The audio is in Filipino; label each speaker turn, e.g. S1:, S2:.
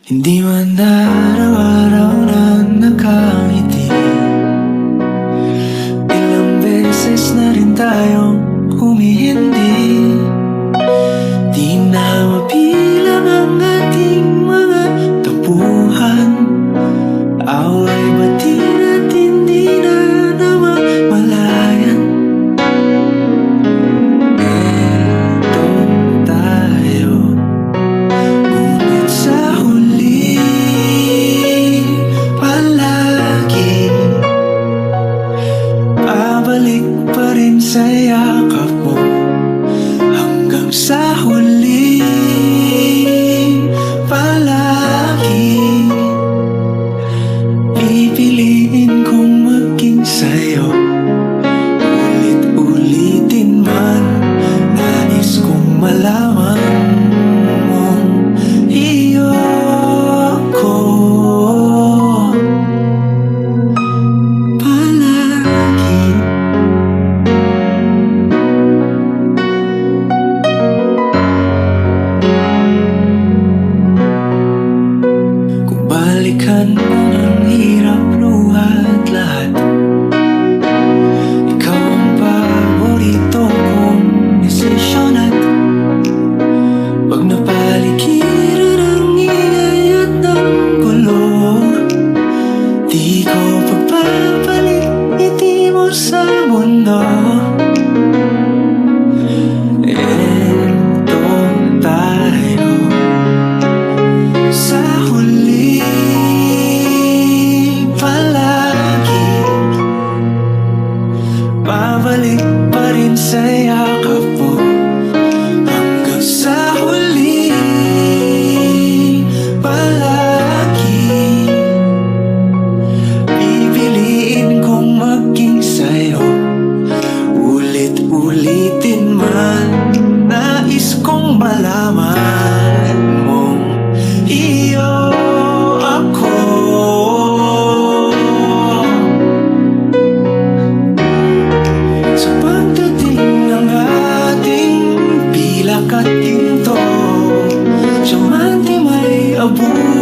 S1: Hindi man araw-araw na nakangiti. Ilang beses na rin tayong humihindi. Di na mabilang ang ating mga tampuhan. Away batin at hindi na namamalayan. Eto tayo, ngunit sa huli palagi babalik pa rin sa yakap mo. Hanggang sa huli palagi pipiliin kong maging sa'yo. Ulit-ulitin man, nais kong malaman mong iyo ko palagi. Kung balikan mo ng hirap, luha at lahat, ikaw ang paborito kong desisyon. At pag napaligiran ang ingay at ng gulo, di ko pagpapalit ngiti mo sa mundo. Eto tayo sa huli palagi babalik pa rin sa yakap mo. Hanggang sa huli palagi pipiliin kong maging sa'yo. Ulit-ulitin man, nais kong malaman mong iyo ako. Sa pagdating ng ating pilak at ginto, siya man di may abuti.